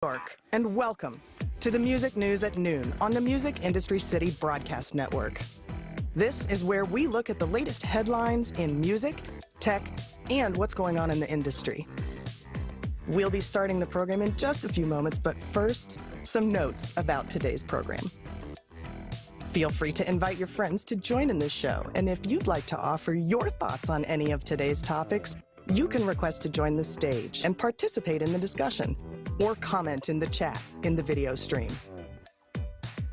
York, and welcome to the Music News at Noon on the Music Industry City Broadcast Network. This is where we look at the latest headlines in music, tech, and what's going on in the industry. We'll be starting the program in just a few moments, but first, some notes about today's program. Feel free to invite your friends to join in this show, and if you'd like to offer your thoughts on any of today's topics, you can request to join the stage and participate in the discussion, or comment in the chat in the video stream.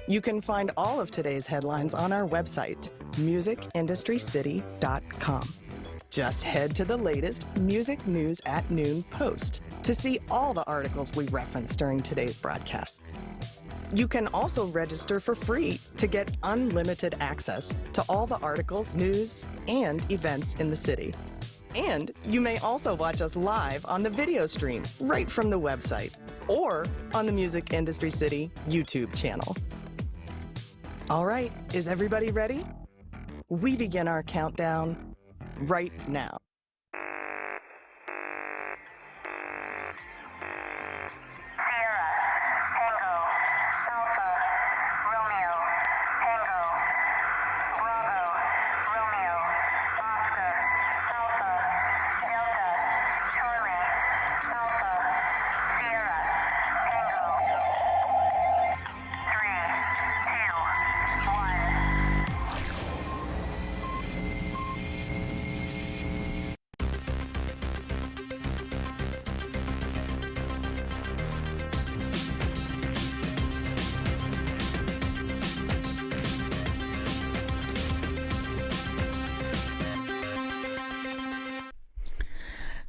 You can find all of today's headlines on our website, musicindustrycity.com. Just head to the latest Music News at Noon post to see all the articles we referenced during today's broadcast. You can also register for free to get unlimited access to all the articles, news, and events in the city. And you may also watch us live on the video stream right from the website or on the Music Industry City YouTube channel. All right, is everybody ready? We begin our countdown right now.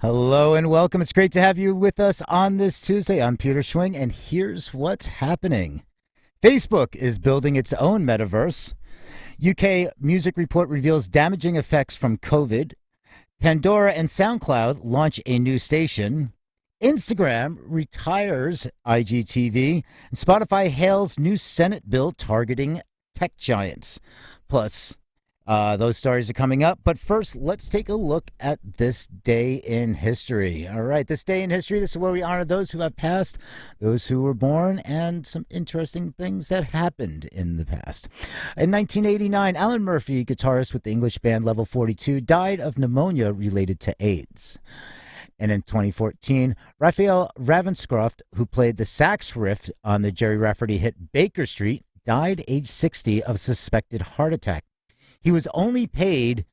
Hello and welcome. It's great to have you with us on this Tuesday. I'm Peter Schwing, and here's what's happening. Facebook is building its own metaverse. UK Music Report reveals damaging effects from COVID. Pandora and SoundCloud launch a new station. Instagram retires IGTV. And Spotify hails new Senate bill targeting tech giants. Plus, those stories are coming up. But first, let's take a look at this day in history. All right, this day in history, this is where we honor those who have passed, those who were born, and some interesting things that happened in the past. In 1989, Alan Murphy, guitarist with the English band Level 42, died of pneumonia related to AIDS. And in 2014, Raphael Ravenscroft, who played the sax riff on the Jerry Rafferty hit Baker Street, died age 60 of suspected heart attack. He was only paid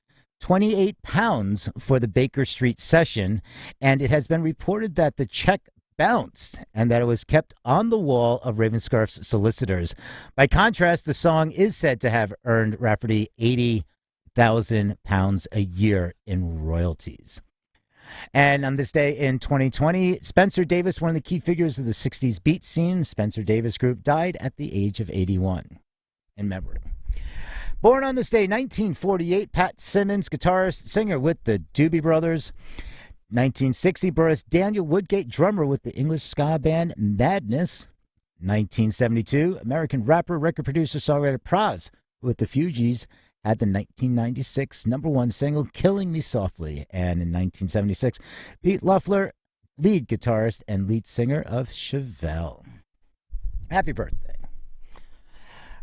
£28 for the Baker Street session, and it has been reported that the check bounced and that it was kept on the wall of Ravenscroft's solicitors. By contrast, the song is said to have earned Rafferty £80,000 a year in royalties. And on this day in 2020, Spencer Davis, one of the key figures of the 60s beat scene, Spencer Davis Group, died at the age of 81 in memory. Born on this day, 1948, Pat Simmons, guitarist, singer with the Doobie Brothers. 1960, Boris Daniel Woodgate, drummer with the English ska band Madness. 1972, American rapper, record producer, songwriter Pras with the Fugees had the 1996 #1 single Killing Me Softly. And in 1976, Pete Loeffler, lead guitarist and lead singer of Chevelle. Happy birthday.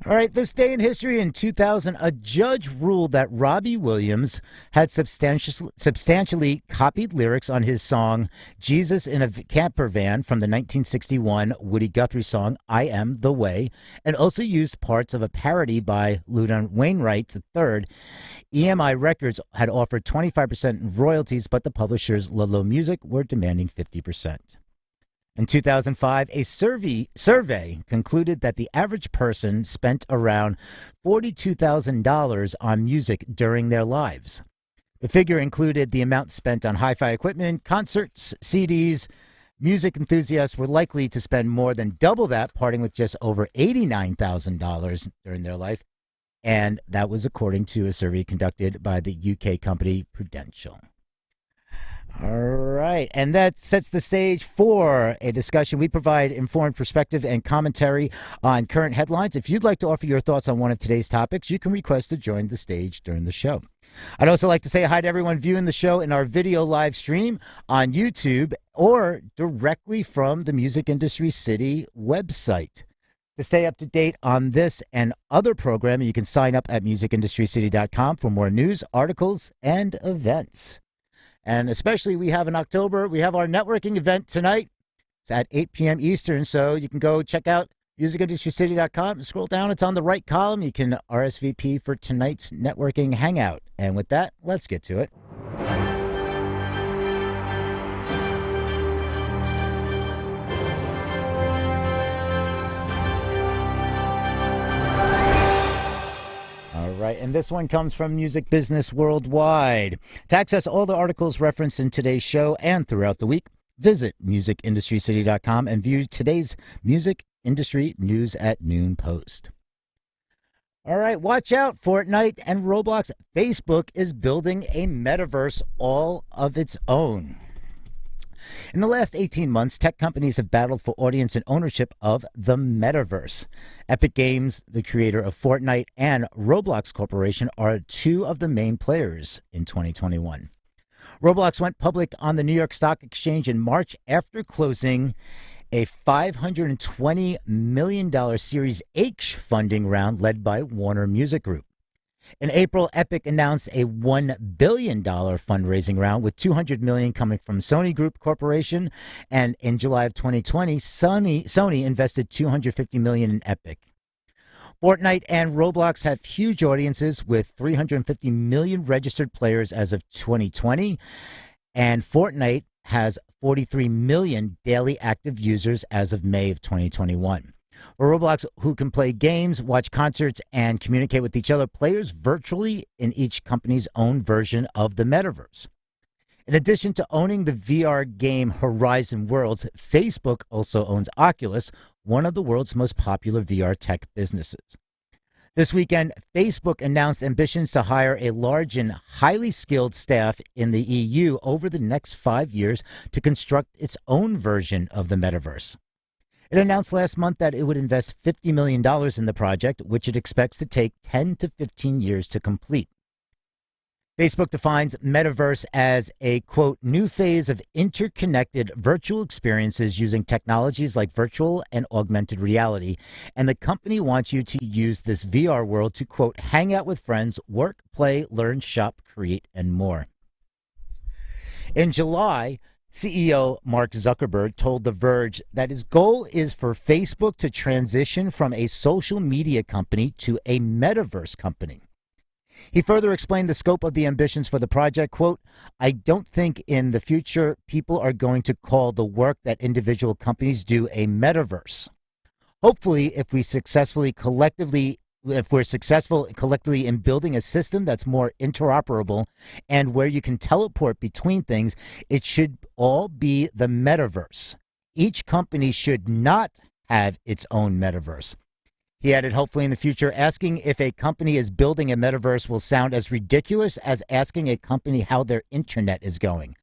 All right, this day in history in 2000, a judge ruled that Robbie Williams had substantially copied lyrics on his song Jesus in a Camper Van from the 1961 Woody Guthrie song I Am the Way, and also used parts of a parody by Ludon Wainwright III. EMI Records had offered 25% royalties, but the publishers Lalo Music were demanding 50%. In 2005, a survey concluded that the average person spent around $42,000 on music during their lives. The figure included the amount spent on hi-fi equipment, concerts, CDs. Music enthusiasts were likely to spend more than double that, parting with just over $89,000 during their life. And that was according to a survey conducted by the UK company Prudential. All right, and that sets the stage for a discussion. We provide informed perspective and commentary on current headlines. If you'd like to offer your thoughts on one of today's topics, you can request to join the stage during the show. I'd also like to say hi to everyone viewing the show in our video live stream on YouTube or directly from the Music Industry City website. To stay up to date on this and other programming, you can sign up at musicindustrycity.com for more news, articles, and events. And especially we have in October, we have our networking event tonight. It's at 8 p.m. Eastern, so you can go check out musicindustrycity.com. Scroll down, it's on the right column. You can RSVP for tonight's networking hangout. And with that, let's get to it. All right, and this one comes from Music Business Worldwide. To access all the articles referenced in today's show and throughout the week, visit musicindustrycity.com and view today's music industry news at noon post. All right, watch out, Fortnite and Roblox. Facebook is building a metaverse all of its own. In the last 18 months, tech companies have battled for audience and ownership of the metaverse. Epic Games, the creator of Fortnite, and Roblox Corporation are two of the main players in 2021. Roblox went public on the New York Stock Exchange in March after closing a $520 million Series H funding round led by Warner Music Group. In April, Epic announced a $1 billion fundraising round with $200 million coming from Sony Group Corporation. And in July of 2020, Sony invested $250 million in Epic. Fortnite and Roblox have huge audiences with 350 million registered players as of 2020. And Fortnite has 43 million daily active users as of May of 2021. For Roblox, who can play games, watch concerts, and communicate with each other, players virtually in each company's own version of the metaverse. In addition to owning the VR game Horizon Worlds, Facebook also owns Oculus, one of the world's most popular VR tech businesses. This weekend, Facebook announced ambitions to hire a large and highly skilled staff in the EU over the next 5 years to construct its own version of the metaverse. It announced last month that it would invest $50 million in the project, which it expects to take 10 to 15 years to complete. Facebook defines metaverse as a, quote, new phase of interconnected virtual experiences using technologies like virtual and augmented reality. And the company wants you to use this VR world to, quote, hang out with friends, work, play, learn, shop, create, and more. In July, CEO Mark Zuckerberg told The Verge that his goal is for Facebook to transition from a social media company to a metaverse company. He further explained the scope of the ambitions for the project, quote, I don't think in the future people are going to call the work that individual companies do a metaverse. Hopefully, if we're successful collectively in building a system that's more interoperable and where you can teleport between things, it should all be the metaverse. Each company should not have its own metaverse. He added, hopefully in the future, asking if a company is building a metaverse will sound as ridiculous as asking a company how their internet is going.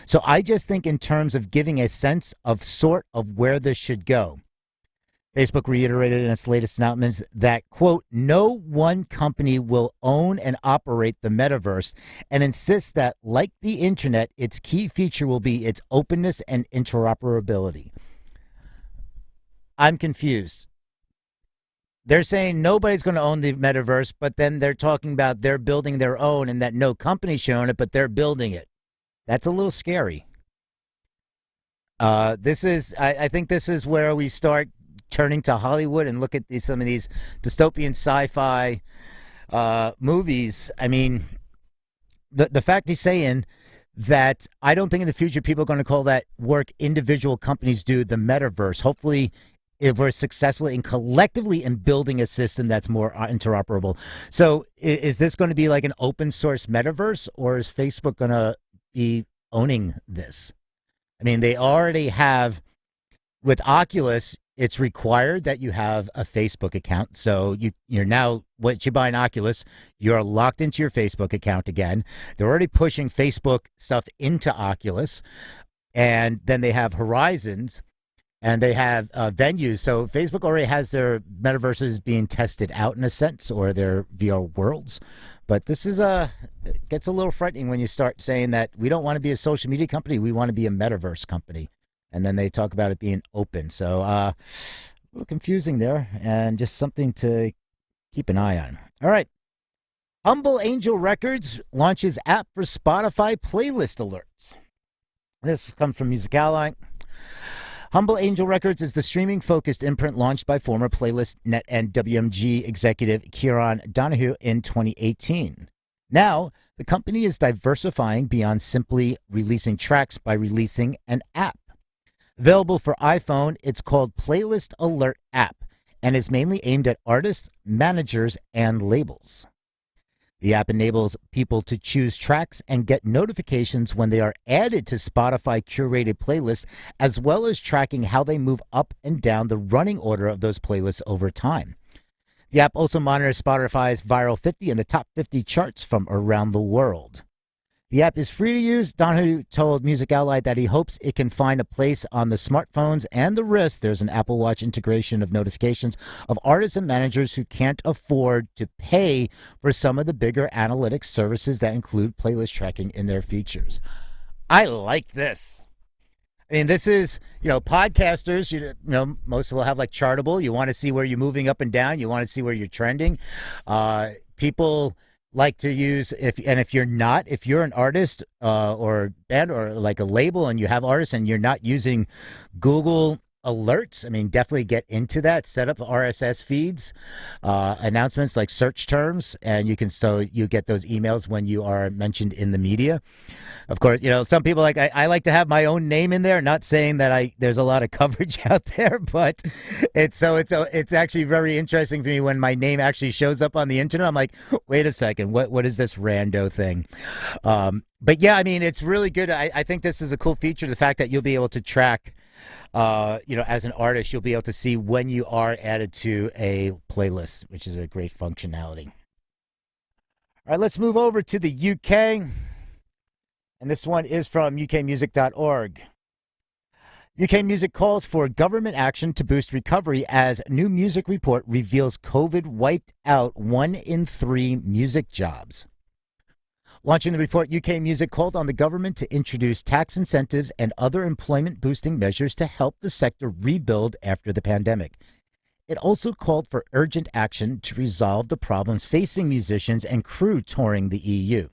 So I just think in terms of giving a sense of sort of where this should go. Facebook reiterated in its latest announcements that, quote, no one company will own and operate the metaverse and insists that, like the internet, its key feature will be its openness and interoperability. I'm confused. They're saying nobody's going to own the metaverse, but then they're talking about they're building their own and that no company should own it, but they're building it. That's a little scary. I think this is where we start turning to Hollywood and look at some of these dystopian sci-fi movies. I mean, the fact he's saying that I don't think in the future people are going to call that work individual companies do the metaverse. Hopefully, if we're successful in collectively in building a system that's more interoperable. So is this going to be like an open source metaverse, or is Facebook going to be owning this? I mean, they already have, with Oculus, it's required that you have a Facebook account. So you're now, once you buy an Oculus, you're locked into your Facebook account again. They're already pushing Facebook stuff into Oculus. And then they have Horizons. And they have venues. So Facebook already has their metaverses being tested out in a sense, or their VR worlds. But this is it gets a little frightening when you start saying that we don't want to be a social media company, we want to be a metaverse company. And then they talk about it being open. So a little confusing there, and just something to keep an eye on. All right. Humble Angel Records launches app for Spotify playlist alerts. This comes from Music Ally. Humble Angel Records is the streaming-focused imprint launched by former Playlist Net and WMG executive Kieran Donahue in 2018. Now, the company is diversifying beyond simply releasing tracks by releasing an app. Available for iPhone, it's called Playlist Alert app and is mainly aimed at artists, managers, and labels. The app enables people to choose tracks and get notifications when they are added to Spotify curated playlists, as well as tracking how they move up and down the running order of those playlists over time. The app also monitors Spotify's Viral 50 and the Top 50 charts from around the world. The app is free to use. Donahue told Music Ally that he hopes it can find a place on the smartphones and the wrist. There's an Apple Watch integration of notifications of artists and managers who can't afford to pay for some of the bigger analytics services that include playlist tracking in their features. I like this. I mean, this is, podcasters, most will have like Chartable. You want to see where you're moving up and down. You want to see where you're trending. People like to use, if you're an artist or band or like a label and you have artists and you're not using Google alerts, I mean, definitely get into that. Set up RSS feeds, announcements like search terms, and you get those emails when you are mentioned in the media. Of course, some people I like to have my own name in there. Not saying that there's a lot of coverage out there, but it's actually very interesting for me when my name actually shows up on the internet. I'm like, wait a second, what is this rando thing? But yeah, I mean, it's really good. I think this is a cool feature. The fact that you'll be able to track, as an artist, you'll be able to see when you are added to a playlist, which is a great functionality. All right, let's move over to the UK. And this one is from ukmusic.org. UK Music calls for government action to boost recovery as new music report reveals COVID wiped out 1 in 3 music jobs. Launching the report, UK Music called on the government to introduce tax incentives and other employment-boosting measures to help the sector rebuild after the pandemic. It also called for urgent action to resolve the problems facing musicians and crew touring the EU.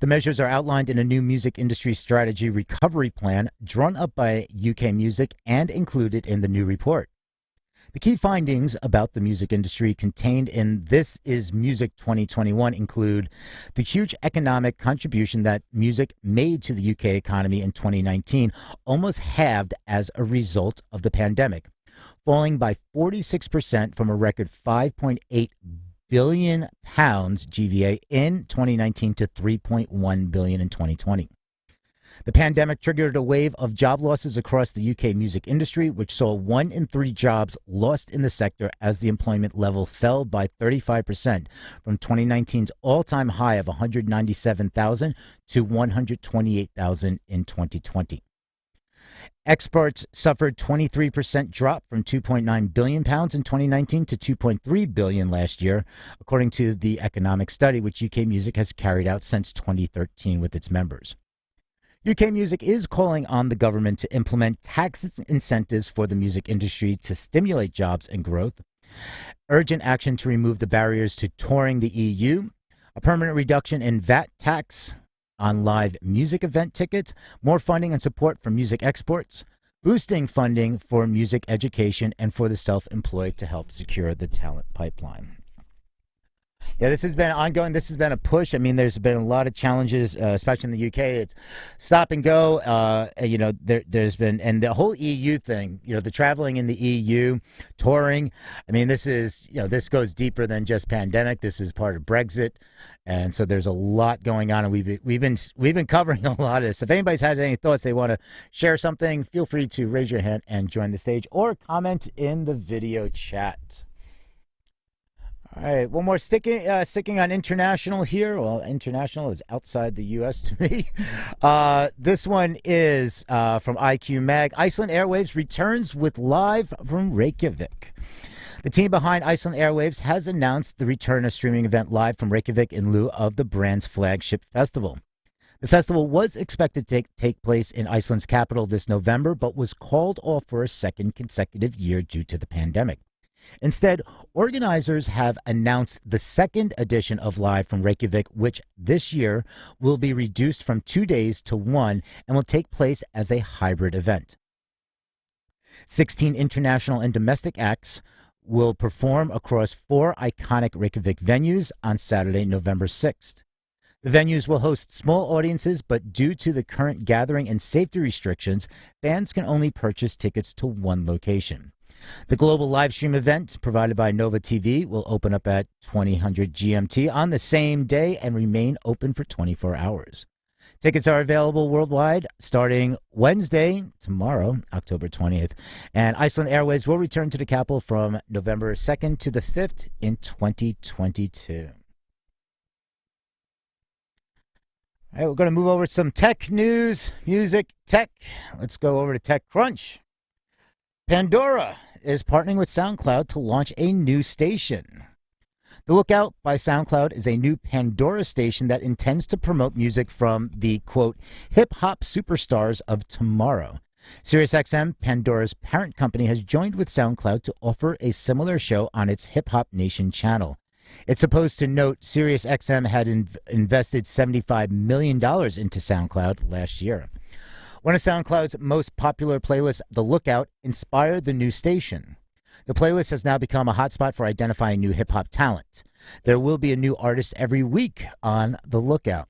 The measures are outlined in a new music industry strategy recovery plan drawn up by UK Music and included in the new report. The key findings about the music industry contained in This Is Music 2021 include the huge economic contribution that music made to the UK economy in 2019 almost halved as a result of the pandemic, falling by 46% from a record £5.8 billion GVA in 2019 to $3.1 billion in 2020. The pandemic triggered a wave of job losses across the UK music industry, which saw 1 in 3 jobs lost in the sector as the employment level fell by 35% from 2019's all-time high of 197,000 to 128,000 in 2020. Exports suffered 23% drop from £2.9 billion in 2019 to $2.3 billion last year, according to the economic study which UK Music has carried out since 2013 with its members. UK Music is calling on the government to implement tax incentives for the music industry to stimulate jobs and growth, urgent action to remove the barriers to touring the EU, a permanent reduction in VAT tax on live music event tickets, more funding and support for music exports, boosting funding for music education and for the self-employed to help secure the talent pipeline. Yeah, this has been ongoing. This has been a push. I mean, there's been a lot of challenges, especially in the UK. It's stop and go. There's been, and the whole EU thing, the traveling in the EU, touring. I mean, this is, this goes deeper than just pandemic. This is part of Brexit. And so there's a lot going on, and we've been covering a lot of this. If anybody's has any thoughts, they want to share something, feel free to raise your hand and join the stage or comment in the video chat. All right, one more sticking on international here. Well, international is outside the U.S. to me. This one is from IQ Mag. Iceland Airwaves returns with live from Reykjavik. The team behind Iceland Airwaves has announced the return of streaming event live from Reykjavik in lieu of the brand's flagship festival. The festival was expected to take place in Iceland's capital this November, but was called off for a second consecutive year due to the pandemic. Instead, organizers have announced the second edition of Live from Reykjavik, which this year will be reduced from 2 days to 1 and will take place as a hybrid event. 16 international and domestic acts will perform across 4 iconic Reykjavik venues on Saturday, November 6th. The venues will host small audiences, but due to the current gathering and safety restrictions, fans can only purchase tickets to one location. The global live stream event, provided by Nova TV, will open up at 2000 GMT on the same day and remain open for 24 hours. Tickets are available worldwide starting Wednesday, tomorrow, October 20th. And Iceland Airways will return to the capital from November 2nd to the 5th in 2022. All right, we're going to move over to some tech news, music, tech. Let's go over to TechCrunch. Pandora is partnering with SoundCloud to launch a new station. The Lookout by SoundCloud is a new Pandora station that intends to promote music from the, quote, hip-hop superstars of tomorrow. SiriusXM, Pandora's parent company, has joined with SoundCloud to offer a similar show on its Hip Hop Nation channel. It's supposed to note SiriusXM had invested $75 million into SoundCloud last year. One of SoundCloud's most popular playlists, The Lookout, inspired the new station. The playlist has now become a hotspot for identifying new hip-hop talent. There will be a new artist every week on The Lookout.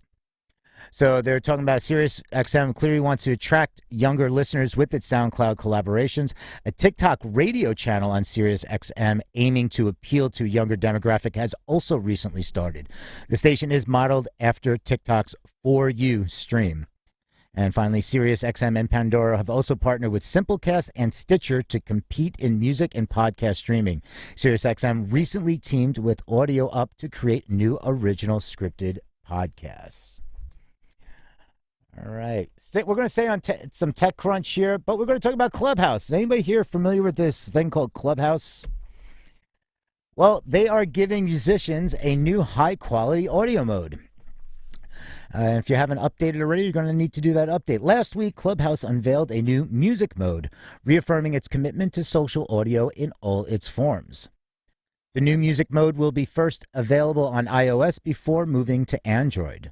So they're talking about SiriusXM clearly wants to attract younger listeners with its SoundCloud collaborations. A TikTok radio channel on SiriusXM aiming to appeal to a younger demographic has also recently started. The station is modeled after TikTok's For You stream. And finally, SiriusXM and Pandora have also partnered with Simplecast and Stitcher to compete in music and podcast streaming. SiriusXM recently teamed with Audio Up to create new original scripted podcasts. All right. We're going to stay on some TechCrunch here, but we're going to talk about Clubhouse. Is anybody here familiar with this thing called Clubhouse? Well, they are giving musicians a new high-quality audio mode. And if you haven't updated already, you're going to need to do that update. Last week, Clubhouse unveiled a new music mode, reaffirming its commitment to social audio in all its forms. The new music mode will be first available on iOS before moving to Android.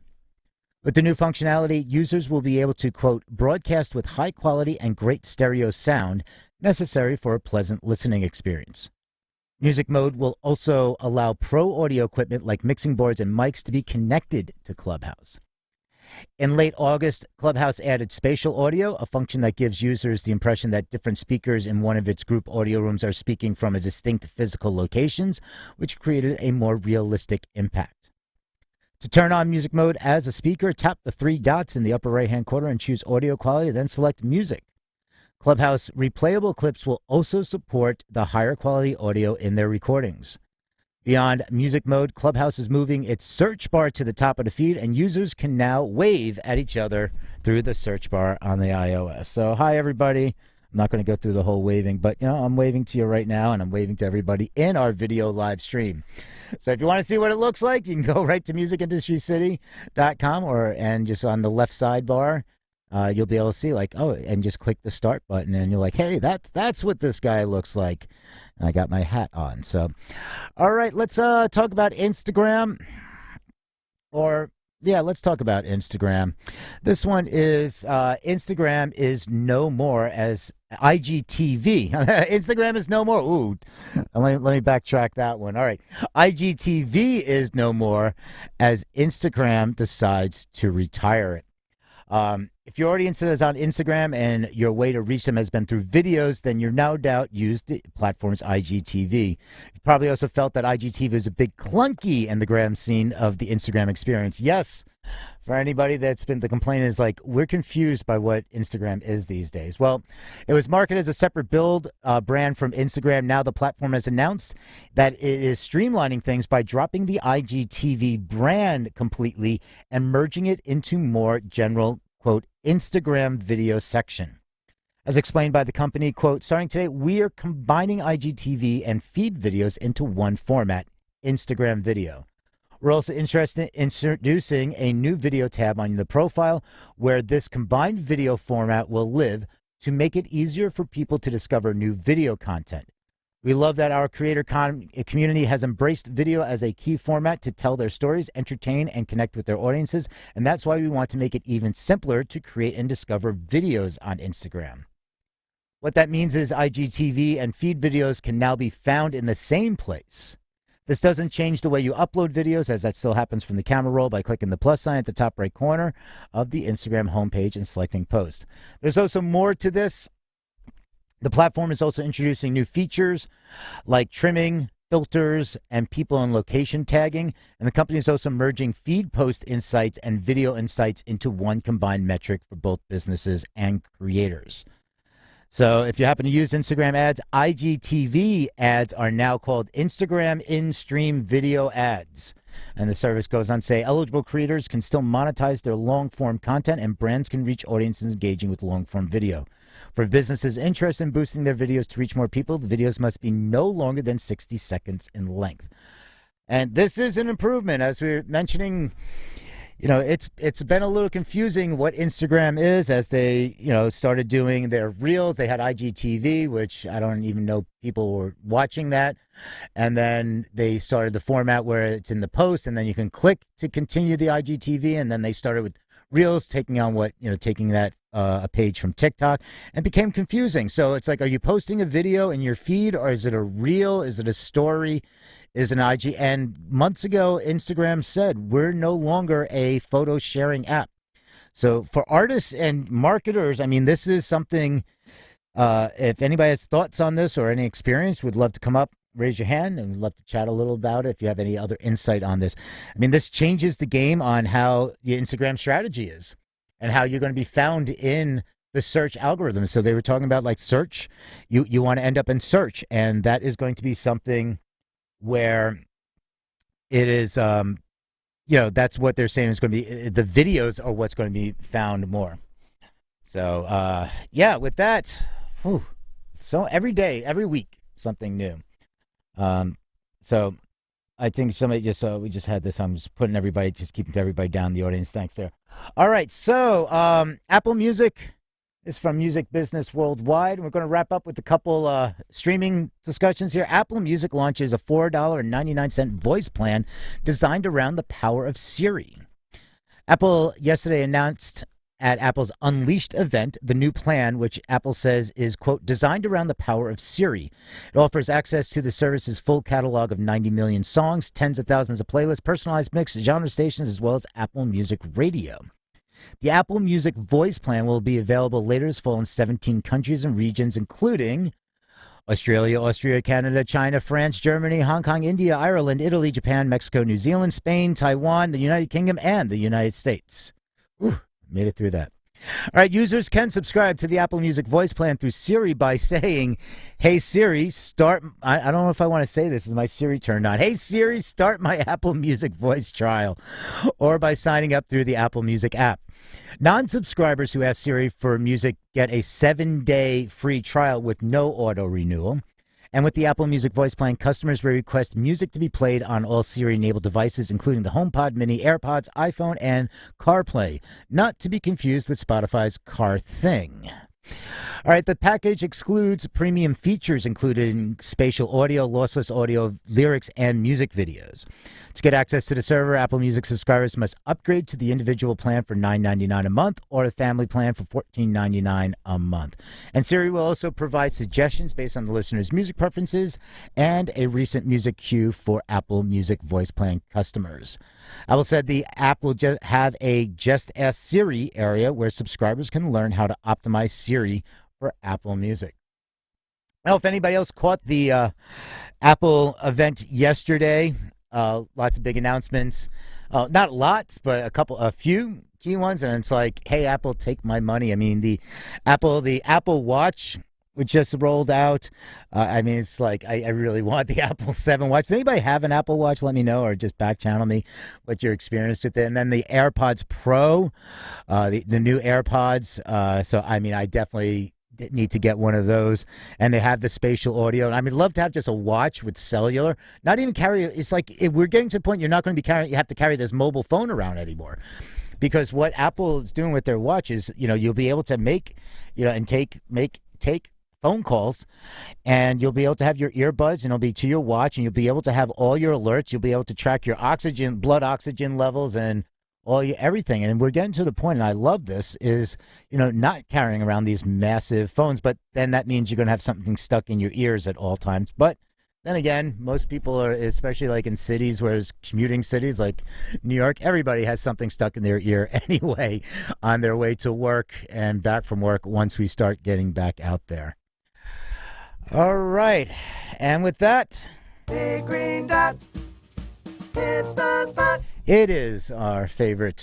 With the new functionality, users will be able to, quote, broadcast with high quality and great stereo sound necessary for a pleasant listening experience. Music mode will also allow pro audio equipment like mixing boards and mics to be connected to Clubhouse. In late August, Clubhouse added spatial audio, a function that gives users the impression that different speakers in one of its group audio rooms are speaking from a distinct physical locations, which created a more realistic impact. To turn on music mode as a speaker, tap the 3 dots in the upper right-hand corner and choose audio quality, then select music. Clubhouse replayable clips will also support the higher quality audio in their recordings. Beyond music mode, Clubhouse is moving its search bar to the top of the feed, and users can now wave at each other through the search bar on the iOS. So, hi, everybody. I'm not going to go through the whole waving, but, I'm waving to you right now, and I'm waving to everybody in our video live stream. So if you want to see what it looks like, you can go right to musicindustrycity.com and just on the left sidebar, you'll be able to see and just click the start button and you're like, hey, that's what this guy looks like. And I got my hat on. So, all right, let's talk about Instagram. Let's talk about Instagram. This one is Instagram is no more as IGTV. Instagram is no more. Ooh, let me backtrack that one. All right. IGTV is no more as Instagram decides to retire it. If your audience is on Instagram and your way to reach them has been through videos, then you're no doubt used the platform's IGTV. You've probably also felt that IGTV is a bit clunky in the gram scene of the Instagram experience. Yes, For anybody that's been, the complaint is like, we're confused by what Instagram is these days. Well, it was marketed as a separate build brand from Instagram. Now the platform has announced that it is streamlining things by dropping the IGTV brand completely and merging it into more general, quote, Instagram video section. As explained by the company, quote, starting today, we are combining IGTV and feed videos into one format, Instagram video. We're also interested in introducing a new video tab on the profile where this combined video format will live to make it easier for people to discover new video content. We love that our creator community has embraced video as a key format to tell their stories, entertain, and connect with their audiences, and that's why we want to make it even simpler to create and discover videos on Instagram. What that means is IGTV and feed videos can now be found in the same place. This doesn't change the way you upload videos, as that still happens from the camera roll by clicking the plus sign at the top right corner of the Instagram homepage and selecting post. There's also more to this. The platform is also introducing new features like trimming, filters, and people and location tagging. And the company is also merging feed post insights and video insights into one combined metric for both businesses and creators. So if you happen to use Instagram ads, IGTV ads are now called Instagram in-stream video ads. And the service goes on to say eligible creators can still monetize their long-form content and brands can reach audiences engaging with long-form video. For businesses interested in boosting their videos to reach more people, the videos must be no longer than 60 seconds in length. And this is an improvement. As we were mentioning, you know, it's been a little confusing what Instagram is as they, you know, started doing their reels. They had IGTV, which I don't even know people were watching that. And then they started the format where it's in the post and then you can click to continue the IGTV. And then they started with reels, taking on what, you know, taking that a page from TikTok, and it became confusing. So it's like, are you posting a video in your feed or is it a reel? Is it a story? Is an IG? And months ago, Instagram said we're no longer a photo sharing app. So for artists and marketers, I mean, this is something, if anybody has thoughts on this or any experience, would love to come up, raise your hand, and we'd love to chat a little about it if you have any other insight on this. I mean, this changes the game on how the Instagram strategy is and how you're going to be found in the search algorithm. So they were talking about like search, you want to end up in search, and that is going to be something where it is, you know, that's what they're saying is going to be, the videos are what's going to be found more. So, yeah, with that, so every day, every week, something new. So I think somebody just, we just had this, I'm just putting everybody, just keeping everybody down in the audience. Thanks there. All right, so Apple Music is from Music Business Worldwide. We're going to wrap up with a couple streaming discussions here. Apple Music launches a $4.99 voice plan designed around the power of Siri. Apple yesterday announced at Apple's Unleashed event the new plan, which Apple says is, quote, designed around the power of Siri. It offers access to the service's full catalog of 90 million songs, tens of thousands of playlists, personalized mix, genre stations, as well as Apple Music Radio. The Apple Music voice plan will be available later this fall in 17 countries and regions, including Australia, Austria, Canada, China, France, Germany, Hong Kong, India, Ireland, Italy, Japan, Mexico, New Zealand, Spain, Taiwan, the United Kingdom, and the United States. Made it through that. All right, users can subscribe to the Apple Music voice plan through Siri by saying, hey, Siri, start... I don't know if I want to say this. Is my Siri turned on? Hey, Siri, start my Apple Music voice trial. Or by signing up through the Apple Music app. Non-subscribers who ask Siri for music get a 7-day free trial with no auto-renewal. And with the Apple Music voice plan, customers will request music to be played on all Siri-enabled devices, including the HomePod Mini, AirPods, iPhone, and CarPlay, not to be confused with Spotify's Car Thing. All right, the package excludes premium features including spatial audio, lossless audio, lyrics, and music videos. To get access to the server, Apple Music subscribers must upgrade to the individual plan for $9.99 a month or the family plan for $14.99 a month. And Siri will also provide suggestions based on the listener's music preferences and a recent music queue for Apple Music voice plan customers. Apple said the app will have a Just Ask Siri area where subscribers can learn how to optimize Siri for Apple Music. Well, if anybody else caught the Apple event yesterday, lots of big announcements. Not lots, but a few key ones. And it's like, hey, Apple, take my money. I mean, the Apple Watch, which just rolled out. I mean, it's like, I really want the Apple 7 Watch. Does anybody have an Apple Watch? Let me know, or just back channel me what your experience with it. And then the AirPods Pro, the new AirPods. So, I mean, I definitely need to get one of those. And they have the spatial audio. And I mean, love to have just a watch with cellular. Not even carry. It's like we're getting to the point you're not going to be carrying. You have to carry this mobile phone around anymore. Because what Apple is doing with their watch is, you'll be able to make, and take phone calls, and you'll be able to have your earbuds, and it'll be to your watch, and you'll be able to have all your alerts. You'll be able to track your blood oxygen levels, and everything. And we're getting to the point, and I love this, is, not carrying around these massive phones, but then that means you're going to have something stuck in your ears at all times. But then again, most people are, especially like in cities, whereas commuting cities like New York, everybody has something stuck in their ear anyway on their way to work and back from work once we start getting back out there. All right. And with that, Big green dot, it's the spot. It is our favorite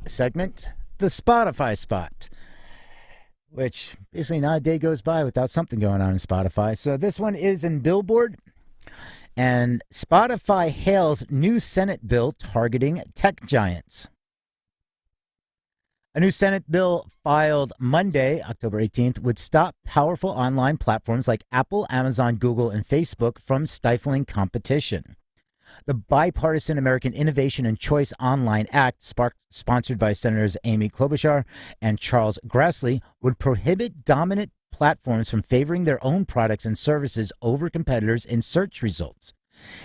segment, the Spotify Spot, which basically not a day goes by without something going on in Spotify. So this one is in Billboard, and Spotify hails new Senate bill targeting tech giants. A new Senate bill filed Monday, October 18th, would stop powerful online platforms like Apple, Amazon, Google, and Facebook from stifling competition. The bipartisan American Innovation and Choice Online Act, sponsored by Senators Amy Klobuchar and Charles Grassley, would prohibit dominant platforms from favoring their own products and services over competitors in search results.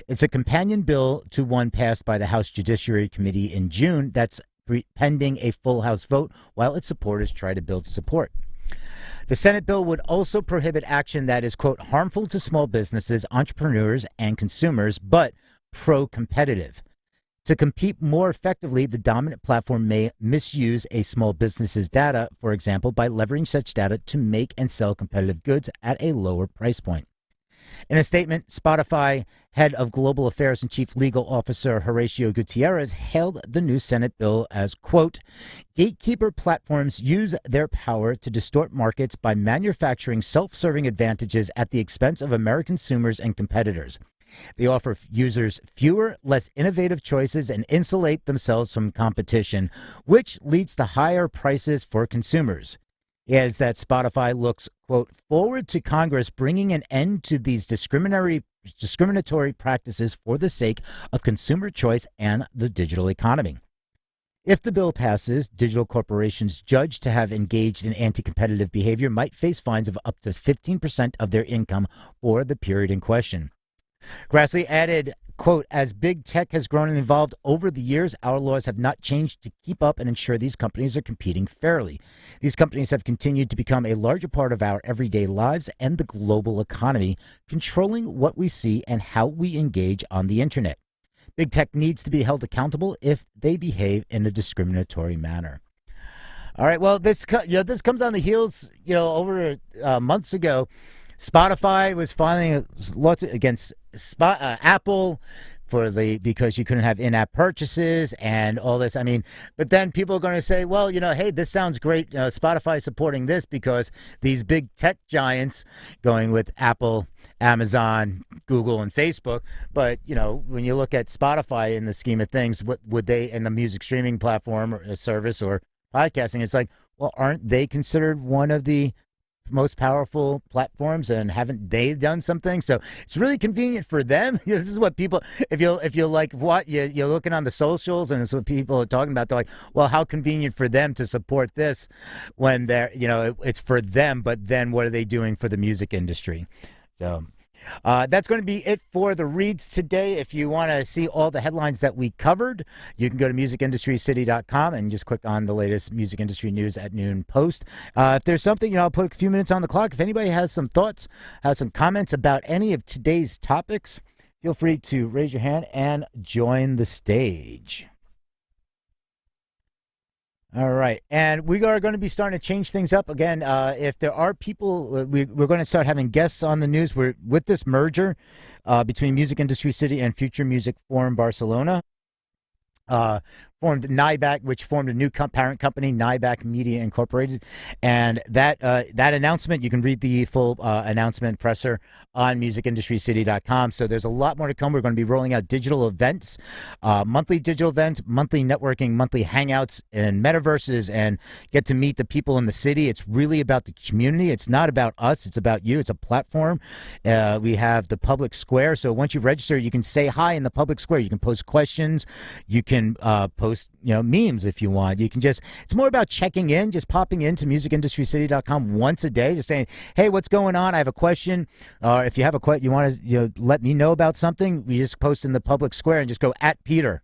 It's a companion bill to one passed by the House Judiciary Committee in June that's pending a full House vote while its supporters try to build support. The Senate bill would also prohibit action that is, quote, harmful to small businesses, entrepreneurs, and consumers, but pro-competitive. To compete more effectively, the dominant platform may misuse a small business's data, for example, by leveraging such data to make and sell competitive goods at a lower price point. In a statement, Spotify head of global affairs and chief legal officer Horacio Gutierrez hailed the new Senate bill as, quote, gatekeeper platforms use their power to distort markets by manufacturing self-serving advantages at the expense of American consumers and competitors. They offer users fewer, less innovative choices and insulate themselves from competition, which leads to higher prices for consumers. He adds that Spotify looks, quote, forward to Congress bringing an end to these discriminatory practices for the sake of consumer choice and the digital economy. If the bill passes, digital corporations judged to have engaged in anti-competitive behavior might face fines of up to 15% of their income for the period in question. Grassley added, quote, as big tech has grown and evolved over the years, our laws have not changed to keep up and ensure these companies are competing fairly. These companies have continued to become a larger part of our everyday lives and the global economy, controlling what we see and how we engage on the internet. Big tech needs to be held accountable if they behave in a discriminatory manner. All right, well, this comes on the heels, over months ago, Spotify was filing lawsuit against Apple because you couldn't have in-app purchases and all this. I mean, but then people are going to say, well, hey, this sounds great. Spotify supporting this because these big tech giants going with Apple, Amazon, Google, and Facebook. But, when you look at Spotify in the scheme of things, what would they, in the music streaming platform or service or podcasting, it's like, well, aren't they considered one of the most powerful platforms, and haven't they done something? So it's really convenient for them. This is what people, if you like what you're looking on the socials, and it's what people are talking about. They're like, well, how convenient for them to support this when they're, it's for them, but then what are they doing for the music industry? So that's going to be it for the reads today. If you want to see all the headlines that we covered, you can go to musicindustrycity.com and just click on the latest music industry news at noon post. If there's something, I'll put a few minutes on the clock. If anybody has some thoughts, has some comments about any of today's topics, feel free to raise your hand and join the stage. All right. And we are going to be starting to change things up again. If there are people, we're going to start having guests on the news. We're with this merger between Music Industry City and Future Music Forum Barcelona. Formed NIBAC, which formed a new parent company, NIBAC Media Incorporated. And that announcement, you can read the full announcement presser on musicindustrycity.com. So there's a lot more to come. We're going to be rolling out digital events, monthly digital events, monthly networking, monthly hangouts, and metaverses, and get to meet the people in the city. It's really about the community. It's not about us. It's about you. It's a platform. We have the public square. So once you register, you can say hi in the public square. You can post questions. You can post memes if you want. You can it's more about checking in, just popping into musicindustrycity.com once a day, just saying, hey, what's going on? I have a question. If you have a question, you want to let me know about something, we just post in the public square and just go at Peter.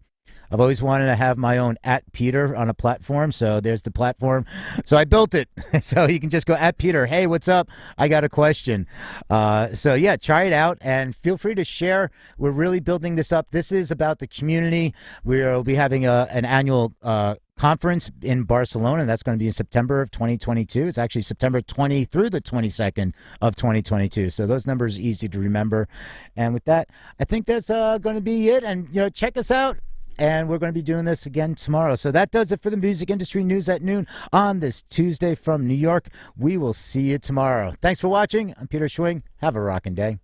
I've always wanted to have my own at Peter on a platform, so there's the platform. So I built it. So you can just go at Peter, hey, what's up? I got a question. So yeah, try it out and feel free to share. We're really building this up. This is about the community. We'll be having an annual conference in Barcelona, and that's going to be in September of 2022. It's actually September 20 through the 22nd of 2022. So those numbers are easy to remember. And with that, I think that's going to be it. And, check us out. And we're going to be doing this again tomorrow. So that does it for the Music Industry News at noon on this Tuesday from New York. We will see you tomorrow. Thanks for watching. I'm Peter Schwing. Have a rockin' day.